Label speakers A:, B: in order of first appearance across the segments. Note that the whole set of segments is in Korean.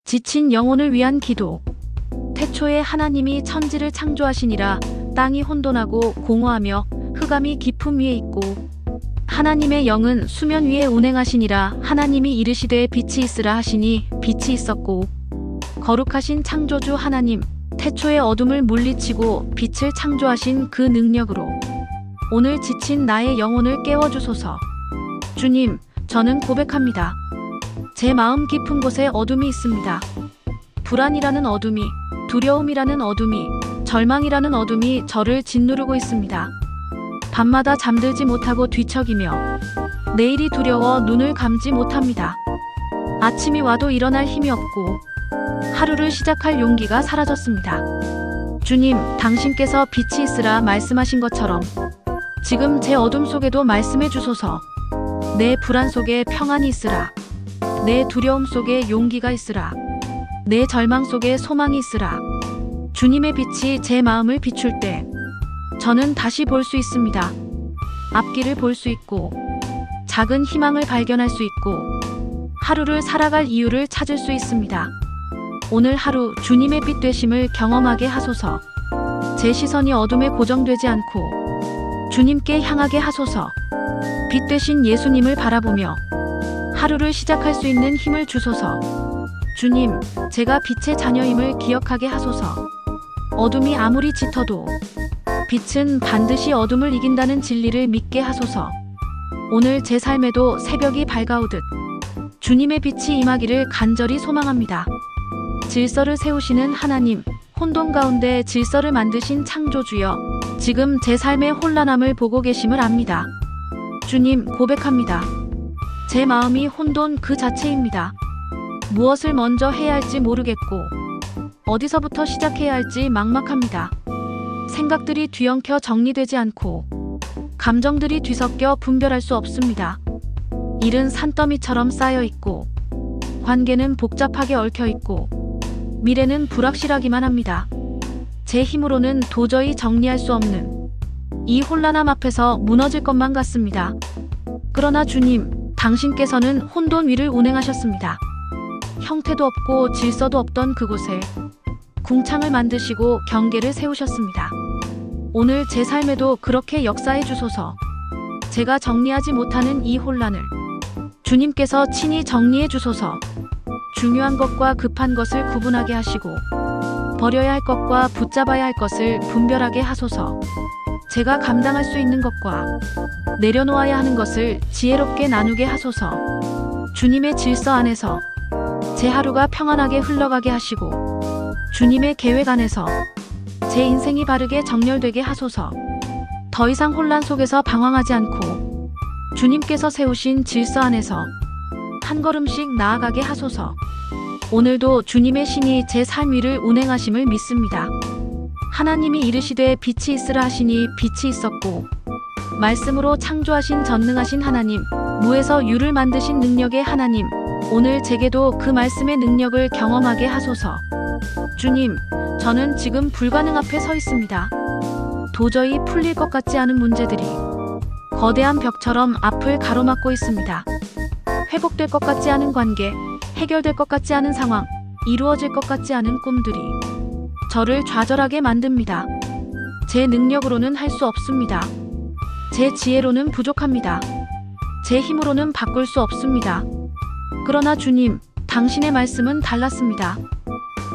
A: 지친 영혼을 위한 기도. 태초에 하나님이 천지를 창조하시니라. 땅이 혼돈하고 공허하며 흑암이 깊음 위에 있고 하나님의 영은 수면 위에 운행하시니라. 하나님이 이르시되 빛이 있으라 하시니 빛이 있었고 거룩하신 창조주 하나님, 태초의 어둠을 물리치고 빛을 창조하신 그 능력으로 오늘 지친 나의 영혼을 깨워주소서. 주님, 저는 고백합니다. 제 마음 깊은 곳에 어둠이 있습니다. 불안이라는 어둠이, 두려움이라는 어둠이, 절망이라는 어둠이 저를 짓누르고 있습니다. 밤마다 잠들지 못하고 뒤척이며 내일이 두려워 눈을 감지 못합니다. 아침이 와도 일어날 힘이 없고 하루를 시작할 용기가 사라졌습니다. 주님, 당신께서 빛이 있으라 말씀하신 것처럼 지금 제 어둠 속에도 말씀해 주소서. 내 불안 속에 평안이 있으라. 내 두려움 속에 용기가 있으라. 내 절망 속에 소망이 있으라. 주님의 빛이 제 마음을 비출 때 저는 다시 볼 수 있습니다. 앞길을 볼 수 있고 작은 희망을 발견할 수 있고 하루를 살아갈 이유를 찾을 수 있습니다. 오늘 하루 주님의 빛 되심을 경험하게 하소서. 제 시선이 어둠에 고정되지 않고 주님께 향하게 하소서. 빛 되신 예수님을 바라보며 하루를 시작할 수 있는 힘을 주소서. 주님, 제가 빛의 자녀임을 기억하게 하소서. 어둠이 아무리 짙어도 빛은 반드시 어둠을 이긴다는 진리를 믿게 하소서. 오늘 제 삶에도 새벽이 밝아오듯 주님의 빛이 임하기를 간절히 소망합니다. 질서를 세우시는 하나님, 혼돈 가운데 질서를 만드신 창조주여, 지금 제 삶의 혼란함을 보고 계심을 압니다. 주님, 고백합니다. 제 마음이 혼돈 그 자체입니다. 무엇을 먼저 해야 할지 모르겠고 어디서부터 시작해야 할지 막막합니다. 생각들이 뒤엉켜 정리되지 않고 감정들이 뒤섞여 분별할 수 없습니다. 일은 산더미처럼 쌓여 있고 관계는 복잡하게 얽혀 있고 미래는 불확실하기만 합니다. 제 힘으로는 도저히 정리할 수 없는 이 혼란함 앞에서 무너질 것만 같습니다. 그러나 주님, 당신께서는 혼돈 위를 운행하셨습니다. 형태도 없고 질서도 없던 그곳에 궁창을 만드시고 경계를 세우셨습니다. 오늘 제 삶에도 그렇게 역사해 주소서. 제가 정리하지 못하는 이 혼란을 주님께서 친히 정리해 주소서. 중요한 것과 급한 것을 구분하게 하시고 버려야 할 것과 붙잡아야 할 것을 분별하게 하소서. 제가 감당할 수 있는 것과 내려놓아야 하는 것을 지혜롭게 나누게 하소서. 주님의 질서 안에서 제 하루가 평안하게 흘러가게 하시고 주님의 계획 안에서 제 인생이 바르게 정렬되게 하소서. 더 이상 혼란 속에서 방황하지 않고 주님께서 세우신 질서 안에서 한 걸음씩 나아가게 하소서. 오늘도 주님의 신이 제 삶 위를 운행하심을 믿습니다. 하나님이 이르시되 빛이 있으라 하시니 빛이 있었고 말씀으로 창조하신 전능하신 하나님, 무에서 유를 만드신 능력의 하나님, 오늘 제게도 그 말씀의 능력을 경험하게 하소서. 주님, 저는 지금 불가능 앞에 서 있습니다. 도저히 풀릴 것 같지 않은 문제들이 거대한 벽처럼 앞을 가로막고 있습니다. 회복될 것 같지 않은 관계, 해결될 것 같지 않은 상황, 이루어질 것 같지 않은 꿈들이 저를 좌절하게 만듭니다. 제 능력으로는 할 수 없습니다. 제 지혜로는 부족합니다. 제 힘으로는 바꿀 수 없습니다. 그러나 주님, 당신의 말씀은 달랐습니다.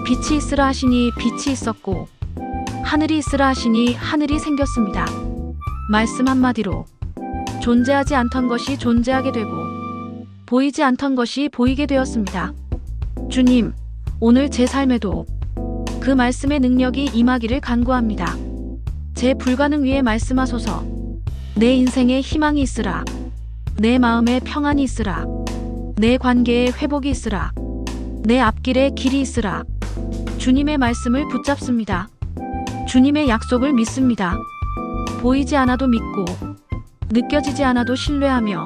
A: 빛이 있으라 하시니 빛이 있었고 하늘이 있으라 하시니 하늘이 생겼습니다. 말씀 한마디로 존재하지 않던 것이 존재하게 되고 보이지 않던 것이 보이게 되었습니다. 주님, 오늘 제 삶에도 그 말씀의 능력이 임하기를 간구합니다. 제 불가능 위에 말씀하소서. 내 인생에 희망이 있으라. 내 마음에 평안이 있으라. 내 관계에 회복이 있으라. 내 앞길에 길이 있으라. 주님의 말씀을 붙잡습니다. 주님의 약속을 믿습니다. 보이지 않아도 믿고 느껴지지 않아도 신뢰하며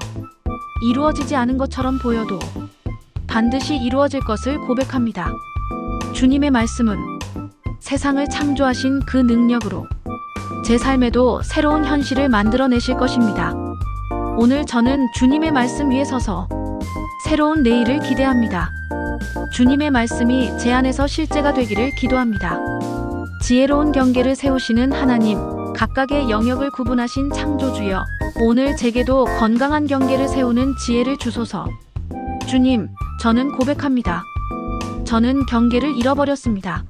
A: 이루어지지 않은 것처럼 보여도 반드시 이루어질 것을 고백합니다. 주님의 말씀은 세상을 창조하신 그 능력으로 제 삶에도 새로운 현실을 만들어내실 것입니다. 오늘 저는 주님의 말씀 위에 서서 새로운 내일을 기대합니다. 주님의 말씀이 제 안에서 실제가 되기를 기도합니다. 지혜로운 경계를 세우시는 하나님, 각각의 영역을 구분하신 창조주여, 오늘 제게도 건강한 경계를 세우는 지혜를 주소서. 주님, 저는 고백합니다. 저는 경계를 잃어버렸습니다.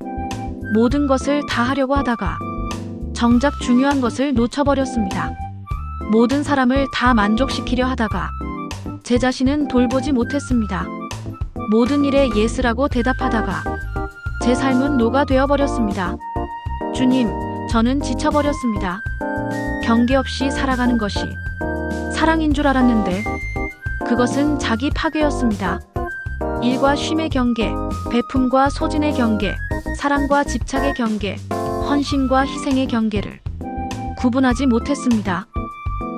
A: 모든 것을 다 하려고 하다가 정작 중요한 것을 놓쳐버렸습니다. 모든 사람을 다 만족시키려 하다가 제 자신은 돌보지 못했습니다. 모든 일에 예스라고 대답하다가 제 삶은 노가 되어버렸습니다. 주님, 저는 지쳐버렸습니다. 경계 없이 살아가는 것이 사랑인 줄 알았는데 그것은 자기 파괴였습니다. 일과 쉼의 경계, 베품과 소진의 경계, 사랑과 집착의 경계, 헌신과 희생의 경계를 구분하지 못했습니다.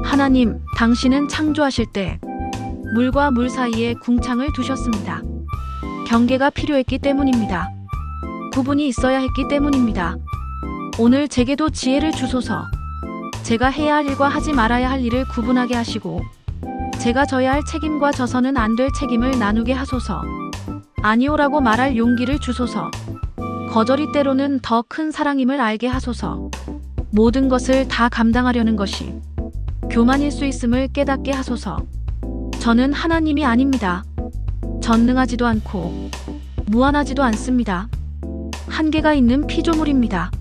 A: 하나님, 당신은 창조하실 때 물과 물 사이에 궁창을 두셨습니다. 경계가 필요했기 때문입니다. 구분이 있어야 했기 때문입니다. 오늘 제게도 지혜를 주소서. 제가 해야 할 일과 하지 말아야 할 일을 구분하게 하시고 제가 져야 할 책임과 져서는 안 될 책임을 나누게 하소서. 아니오라고 말할 용기를 주소서. 거절이 때로는 더 큰 사랑임을 알게 하소서. 모든 것을 다 감당하려는 것이 교만일 수 있음을 깨닫게 하소서. 저는 하나님이 아닙니다. 전능하지도 않고 무한하지도 않습니다. 한계가 있는 피조물입니다.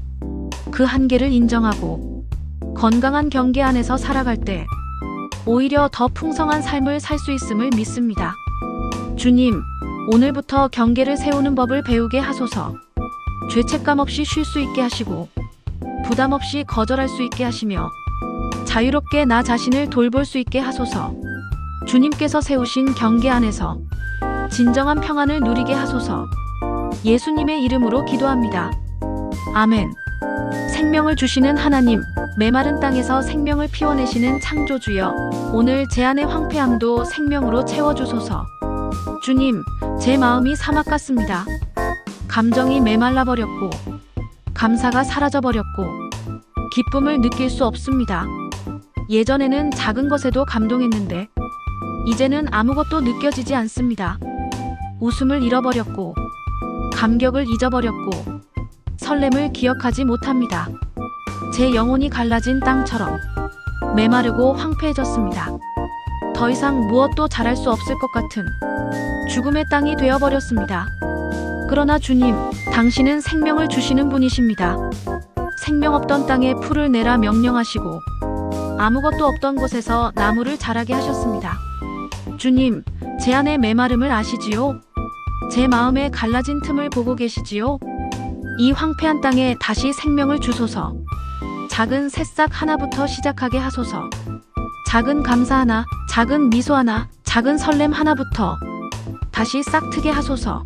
A: 그 한계를 인정하고 건강한 경계 안에서 살아갈 때 오히려 더 풍성한 삶을 살 수 있음을 믿습니다. 주님, 오늘부터 경계를 세우는 법을 배우게 하소서. 죄책감 없이 쉴 수 있게 하시고 부담 없이 거절할 수 있게 하시며 자유롭게 나 자신을 돌볼 수 있게 하소서. 주님께서 세우신 경계 안에서 진정한 평안을 누리게 하소서. 예수님의 이름으로 기도합니다. 아멘. 생명을 주시는 하나님, 메마른 땅에서 생명을 피워내시는 창조주여, 오늘 제 안의 황폐함도 생명으로 채워주소서. 주님, 제 마음이 사막 같습니다. 감정이 메말라 버렸고 감사가 사라져 버렸고 기쁨을 느낄 수 없습니다. 예전에는 작은 것에도 감동했는데 이제는 아무것도 느껴지지 않습니다. 웃음을 잃어버렸고 감격을 잊어버렸고 설렘을 기억하지 못합니다. 제 영혼이 갈라진 땅처럼 메마르고 황폐해졌습니다. 더 이상 무엇도 잘할 수 없을 것 같은 죽음의 땅이 되어버렸습니다. 그러나 주님, 당신은 생명을 주시는 분이십니다. 생명 없던 땅에 풀을 내라 명령하시고 아무것도 없던 곳에서 나무를 자라게 하셨습니다. 주님, 제 안의 메마름을 아시지요? 제 마음에 갈라진 틈을 보고 계시지요? 이 황폐한 땅에 다시 생명을 주소서. 작은 새싹 하나부터 시작하게 하소서. 작은 감사 하나, 작은 미소 하나, 작은 설렘 하나부터 다시 싹 트게 하소서.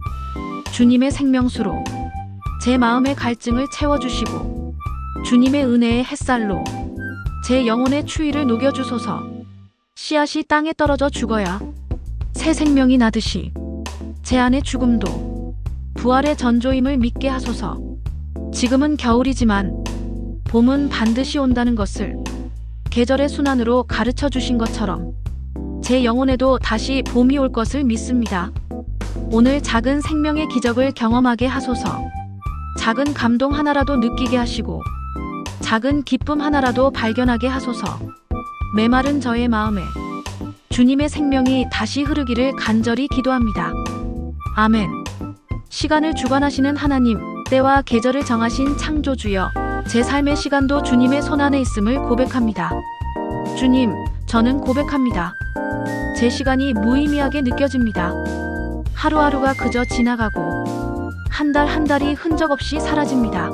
A: 주님의 생명수로 제 마음의 갈증을 채워주시고 주님의 은혜의 햇살로 제 영혼의 추위를 녹여주소서. 씨앗이 땅에 떨어져 죽어야 새 생명이 나듯이 제 안의 죽음도 부활의 전조임을 믿게 하소서. 지금은 겨울이지만 봄은 반드시 온다는 것을 계절의 순환으로 가르쳐 주신 것처럼 제 영혼에도 다시 봄이 올 것을 믿습니다. 오늘 작은 생명의 기적을 경험하게 하소서. 작은 감동 하나라도 느끼게 하시고 작은 기쁨 하나라도 발견하게 하소서. 메마른 저의 마음에 주님의 생명이 다시 흐르기를 간절히 기도합니다. 아멘. 시간을 주관하시는 하나님, 때와 계절을 정하신 창조주여, 제 삶의 시간도 주님의 손안에 있음을 고백합니다. 주님, 저는 고백합니다. 제 시간이 무의미하게 느껴집니다. 하루하루가 그저 지나가고 한 달 한 달이 흔적 없이 사라집니다.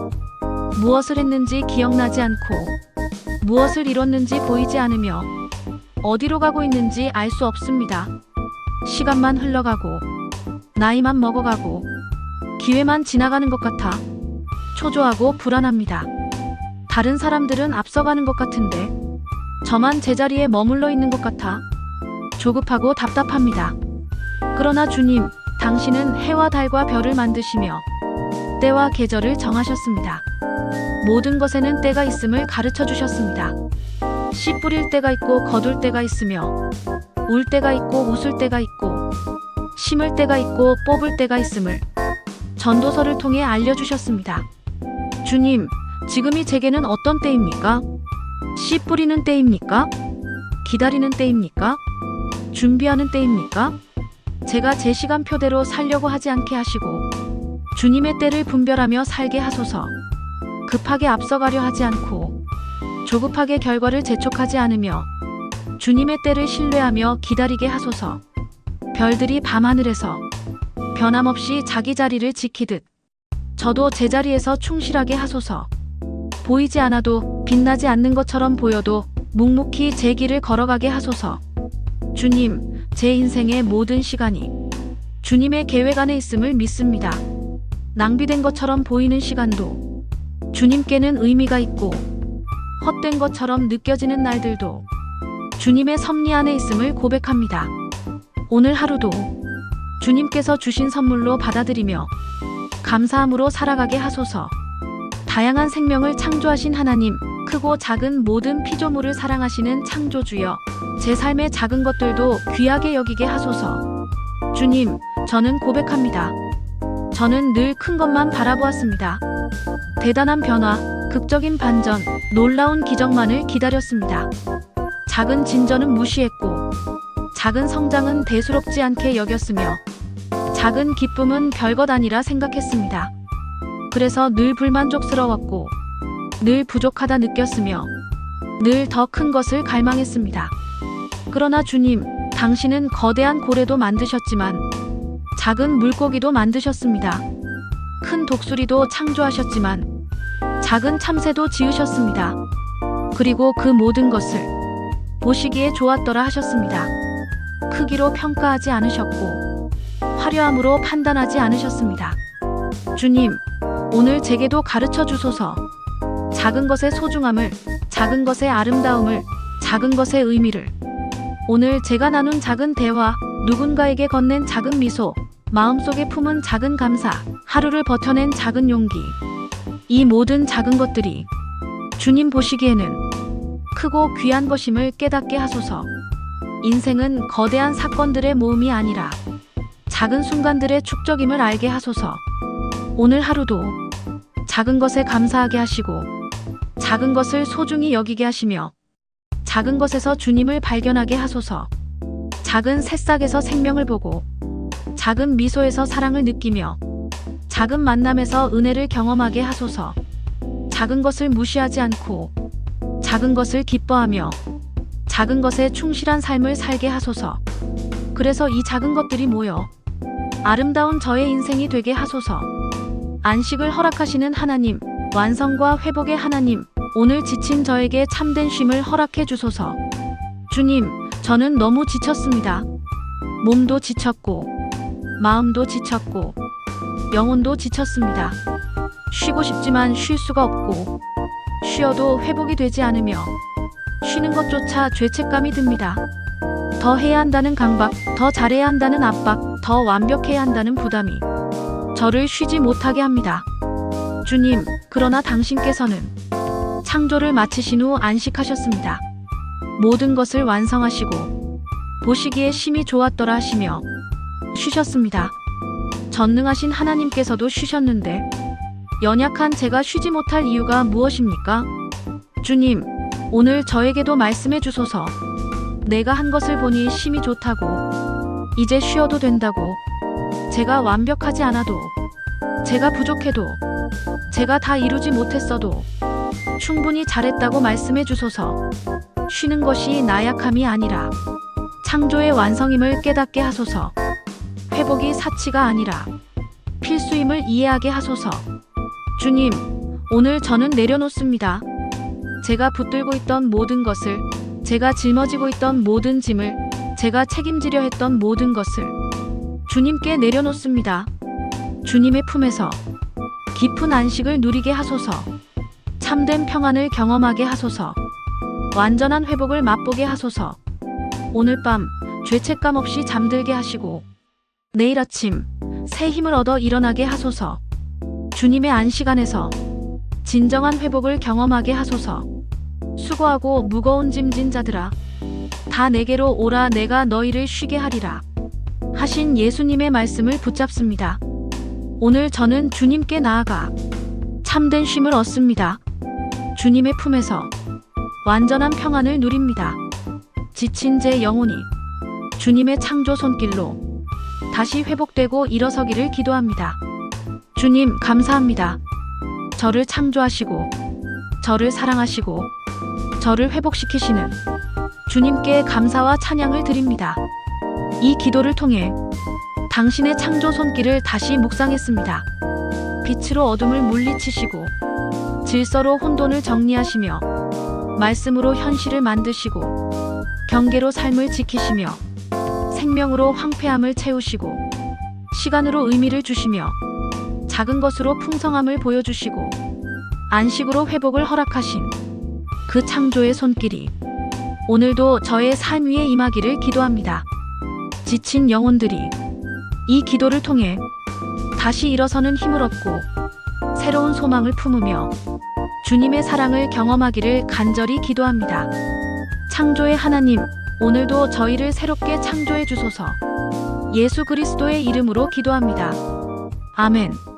A: 무엇을 했는지 기억나지 않고 무엇을 이뤘는지 보이지 않으며 어디로 가고 있는지 알 수 없습니다. 시간만 흘러가고 나이만 먹어가고 기회만 지나가는 것 같아 초조하고 불안합니다. 다른 사람들은 앞서가는 것 같은데 저만 제자리에 머물러 있는 것 같아 조급하고 답답합니다. 그러나 주님, 당신은 해와 달과 별을 만드시며 때와 계절을 정하셨습니다. 모든 것에는 때가 있음을 가르쳐 주셨습니다. 씨 뿌릴 때가 있고 거둘 때가 있으며 울 때가 있고 웃을 때가 있고 심을 때가 있고 뽑을 때가 있음을 전도서를 통해 알려주셨습니다. 주님, 지금이 제게는 어떤 때입니까? 씨 뿌리는 때입니까? 기다리는 때입니까? 준비하는 때입니까? 제가 제 시간표대로 살려고 하지 않게 하시고 주님의 때를 분별하며 살게 하소서. 급하게 앞서가려 하지 않고 조급하게 결과를 재촉하지 않으며 주님의 때를 신뢰하며 기다리게 하소서. 별들이 밤하늘에서 변함없이 자기 자리를 지키듯 저도 제 자리에서 충실하게 하소서. 보이지 않아도 빛나지 않는 것처럼 보여도 묵묵히 제 길을 걸어가게 하소서. 주님, 제 인생의 모든 시간이 주님의 계획 안에 있음을 믿습니다. 낭비된 것처럼 보이는 시간도 주님께는 의미가 있고 헛된 것처럼 느껴지는 날들도 주님의 섭리 안에 있음을 고백합니다. 오늘 하루도 주님께서 주신 선물로 받아들이며 감사함으로 살아가게 하소서. 다양한 생명을 창조하신 하나님, 크고 작은 모든 피조물을 사랑하시는 창조주여, 제 삶의 작은 것들도 귀하게 여기게 하소서. 주님, 저는 고백합니다. 저는 늘 큰 것만 바라보았습니다. 대단한 변화, 극적인 반전, 놀라운 기적만을 기다렸습니다. 작은 진전은 무시했고 작은 성장은 대수롭지 않게 여겼으며 작은 기쁨은 별것 아니라 생각했습니다. 그래서 늘 불만족스러웠고 늘 부족하다 느꼈으며 늘 더 큰 것을 갈망했습니다. 그러나 주님, 당신은 거대한 고래도 만드셨지만 작은 물고기도 만드셨습니다. 큰 독수리도 창조하셨지만 작은 참새도 지으셨습니다. 그리고 그 모든 것을 보시기에 좋았더라 하셨습니다. 크기로 평가하지 않으셨고 화려함으로 판단하지 않으셨습니다. 주님, 오늘 제게도 가르쳐 주소서. 작은 것의 소중함을, 작은 것의 아름다움을, 작은 것의 의미를. 오늘 제가 나눈 작은 대화, 누군가에게 건넨 작은 미소, 마음속에 품은 작은 감사, 하루를 버텨낸 작은 용기. 이 모든 작은 것들이 주님 보시기에는 크고 귀한 것임을 깨닫게 하소서. 인생은 거대한 사건들의 모음이 아니라 작은 순간들의 축적임을 알게 하소서. 오늘 하루도 작은 것에 감사하게 하시고 작은 것을 소중히 여기게 하시며 작은 것에서 주님을 발견하게 하소서. 작은 새싹에서 생명을 보고 작은 미소에서 사랑을 느끼며 작은 만남에서 은혜를 경험하게 하소서. 작은 것을 무시하지 않고 작은 것을 기뻐하며 작은 것에 충실한 삶을 살게 하소서. 그래서 이 작은 것들이 모여 아름다운 저의 인생이 되게 하소서. 안식을 허락하시는 하나님, 완성과 회복의 하나님, 오늘 지친 저에게 참된 쉼을 허락해 주소서. 주님, 저는 너무 지쳤습니다. 몸도 지쳤고 마음도 지쳤고 영혼도 지쳤습니다. 쉬고 싶지만 쉴 수가 없고 쉬어도 회복이 되지 않으며 쉬는 것조차 죄책감이 듭니다. 더 해야 한다는 강박, 더 잘해야 한다는 압박, 더 완벽해야 한다는 부담이 저를 쉬지 못하게 합니다. 주님, 그러나 당신께서는 창조를 마치신 후 안식하셨습니다. 모든 것을 완성하시고 보시기에 심히 좋았더라 하시며 쉬셨습니다. 전능하신 하나님께서도 쉬셨는데 연약한 제가 쉬지 못할 이유가 무엇입니까? 주님, 오늘 저에게도 말씀해 주소서. 내가 한 것을 보니 심히 좋다고, 이제 쉬어도 된다고, 제가 완벽하지 않아도, 제가 부족해도, 제가 다 이루지 못했어도 충분히 잘했다고 말씀해 주소서. 쉬는 것이 나약함이 아니라 창조의 완성임을 깨닫게 하소서. 회복이 사치가 아니라 필수임을 이해하게 하소서. 주님, 오늘 저는 내려놓습니다. 제가 붙들고 있던 모든 것을, 제가 짊어지고 있던 모든 짐을, 제가 책임지려 했던 모든 것을 주님께 내려놓습니다. 주님의 품에서 깊은 안식을 누리게 하소서. 참된 평안을 경험하게 하소서. 완전한 회복을 맛보게 하소서. 오늘 밤 죄책감 없이 잠들게 하시고 내일 아침 새 힘을 얻어 일어나게 하소서. 주님의 안식 안에서 진정한 회복을 경험하게 하소서. 수고하고 무거운 짐진 자들아, 다 내게로 오라. 내가 너희를 쉬게 하리라. 하신 예수님의 말씀을 붙잡습니다. 오늘 저는 주님께 나아가 참된 쉼을 얻습니다. 주님의 품에서 완전한 평안을 누립니다. 지친 제 영혼이 주님의 창조 손길로 다시 회복되고 일어서기를 기도합니다. 주님, 감사합니다. 저를 창조하시고 저를 사랑하시고 저를 회복시키시는 주님께 감사와 찬양을 드립니다. 이 기도를 통해 당신의 창조 손길을 다시 묵상했습니다. 빛으로 어둠을 물리치시고 질서로 혼돈을 정리하시며 말씀으로 현실을 만드시고 경계로 삶을 지키시며 생명으로 황폐함을 채우시고 시간으로 의미를 주시며 작은 것으로 풍성함을 보여주시고 안식으로 회복을 허락하신 그 창조의 손길이 오늘도 저의 삶 위에 임하기를 기도합니다. 지친 영혼들이 이 기도를 통해 다시 일어서는 힘을 얻고 새로운 소망을 품으며 주님의 사랑을 경험하기를 간절히 기도합니다. 창조의 하나님, 오늘도 저희를 새롭게 창조해 주소서. 예수 그리스도의 이름으로 기도합니다. 아멘.